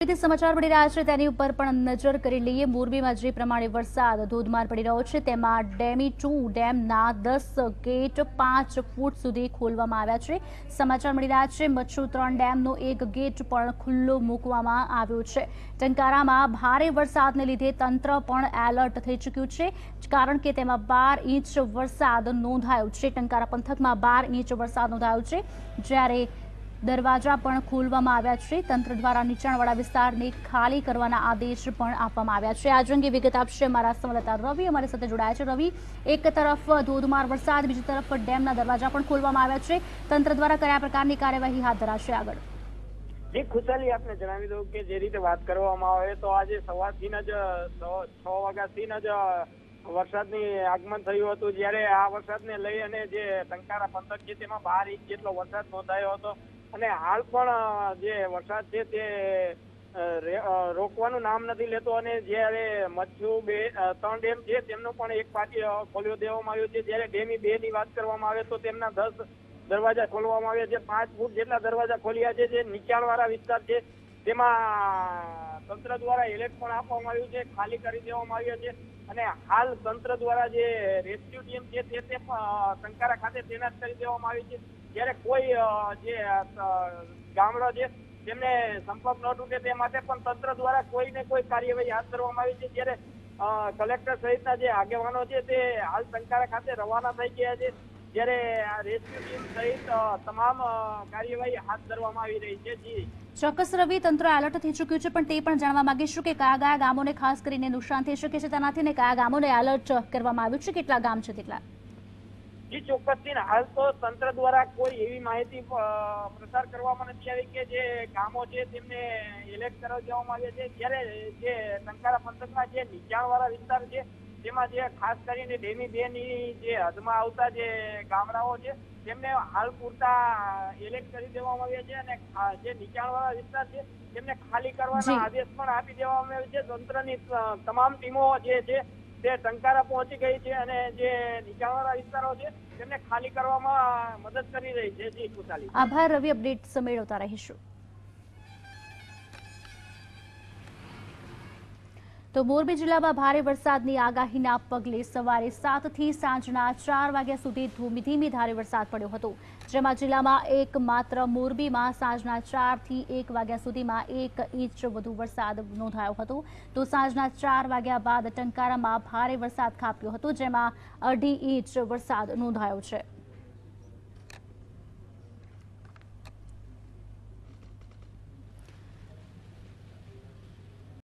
સમાચાર મળી રહ્યા છે તેની ઉપર પણ નજર કરી લઈએ। મોરબીમાં જે પ્રમાણે વરસાદ ધોધમાર પડી રહ્યો છે તેમાં ડેમી 2 ડેમના 10 ગેટ 5 ફૂટ સુધી ખોલવામાં આવ્યા છે। સમાચાર મળી રહ્યા છે મચ્છુ 3 ડેમનો એક ગેટ પણ ખુલ્લો મૂકવામાં આવ્યો છે। ટંકારામાં ભારે વરસાદને લીધે તંત્ર પણ એલર્ટ થઈ ચૂક્યું છે, કારણ કે તેમાં 12 ઇંચ વરસાદ નોંધાયો છે। ટંકારા પંથકમાં 12 ઇંચ વરસાદ નોંધાયો છે, જ્યારે દરવાજા પણ ખોલવામાં આવ્યા છે। તંત્ર દ્વારા નીચાણવાળા વિસ્તારને ખાલી કરવાના આદેશ પણ આપવામાં આવ્યા છે। આજ અંગે વિગત આપશે અમારા સંવાદદાતા રવિ અમારી સાથે જોડાયા છે। રવિ, એક તરફ ધોધમાર વરસાદ, બીજી તરફ ડેમના દરવાજા પણ ખોલવામાં આવ્યા છે, તંત્ર દ્વારા કયા પ્રકારની કાર્યવાહી હાથ ધરાશે આગળ? જી ખુશાલી, આપને જણાવી દઉં કે જે રીતે વાત કરવામાં આવે તો આજે સવારથી જ 6 વાગ્યાથી જ વરસાદની આગમન થયું હતું, જ્યારે આ વરસાદને લઈ અને જે ટંકારા પંથક છે તેમાં 12 ઇંચ જેટલો વરસાદ નોંધાયો હતો। અને હાલ પણ જે વરસાદ છે તે રોકવાનું નામ નથી લેતો, અને જ્યારે મચ્છુ 3 ડેમ છે તેમનો પણ એક પાટી ખોલી દેવામાં આવ્યો છે। જ્યારે ડેમી 2 ની વાત કરવામાં આવે તો તેમના 10 દરવાજા ખોલવામાં આવ્યા છે, 5 ફૂટ જેટલા દરવાજા ખોલ્યા છે। જે નીચાણવાળા વિસ્તાર છે તેમાં તંત્ર દ્વારા એલર્ટ પણ આપવામાં આવ્યું છે, ખાલી કરી દેવામાં આવ્યા છે। અને હાલ તંત્ર દ્વારા જે રેસ્ક્યુ ટીમ છે તે ટંકારા ખાતે તૈનાત કરી દેવામાં આવી છે, જ્યારે કોઈ જે ગામડો છે તેમને સંપર્ક ન તૂટે તે માટે પણ તંત્ર દ્વારા કોઈને કોઈ કાર્યવાહી હાથ ધરવામાં આવી છે। જ્યારે કલેક્ટર સહિતના જે આગેવાનો છે તે હાલ ટંકારા ખાતે રવાના થઈ ગયા છે, જ્યારે આ રેસ્ક્યુ ટીમ સહિત તમામ કાર્યવાહી હાથ ધરવામાં આવી રહી છે। જી ચોક્કસ રવિ, તંત્ર એલર્ટ થઈ ચૂક્યું છે, પણ તે પણ જાણવા માંગીશું કે કયા ગામોને ખાસ કરીને નુકસાન થઈ શકે છે તેનાથી, ને કયા ગામોને એલર્ટ કરવામાં આવ્યું છે, કેટલા ગામ છે તેટલા? જી ચોક્કસથી હાલ તો તંત્ર દ્વારા કોઈ એવી માહિતી પ્રસાર કરવામાં નથી આવી કે જે ગામો છે તેમને એલર્ટ કરી દેવામાં આવ્યા છે। જ્યારે જે ટંકારા પંથકના જે નીચાણવાળા વિસ્તાર છે તેમાં જે ખાસ કરીને ડેમી 2 ની જે હદમાં આવતા જે ગામડાઓ છે તેમને હાલ પૂરતા એલર્ટ કરી દેવામાં આવ્યા છે, અને જે નીચાણવાળા વિસ્તાર છે તેમને ખાલી કરવાના આદેશ પણ આપી દેવામાં આવ્યા છે। તંત્રની તમામ ટીમો જે છે તે ટંકારા પહોંચી ગઈ છે, અને જે નીચાણવાળા વિસ્તારો છે તેમને ખાલી કરવામાં મદદ કરી રહી છે। જી ખુશાલી, આભાર રવિ, અપડેટ્સ મેળવતા રહીશું। તો મોરબી જિલ્લામાં ભારે વરસાદની આગાહીના પગલે સવારે 7 થી સાંજના 4 વાગ્યા સુધી ધીમી ધારે વરસાદ પડ્યો હતો, જેમાં જિલ્લામાં એકમાત્ર મોરબીમાં સાંજના 4 થી 1 વાગ્યા સુધીમાં 1 ઇંચ વધુ વરસાદ નોંધાયો હતો। તો સાંજના 4 વાગ્યા બાદ ટંકારામાં ભારે વરસાદ ખાબક્યો હતો, જેમાં 2.5 ઇંચ વરસાદ નોંધાયો છે।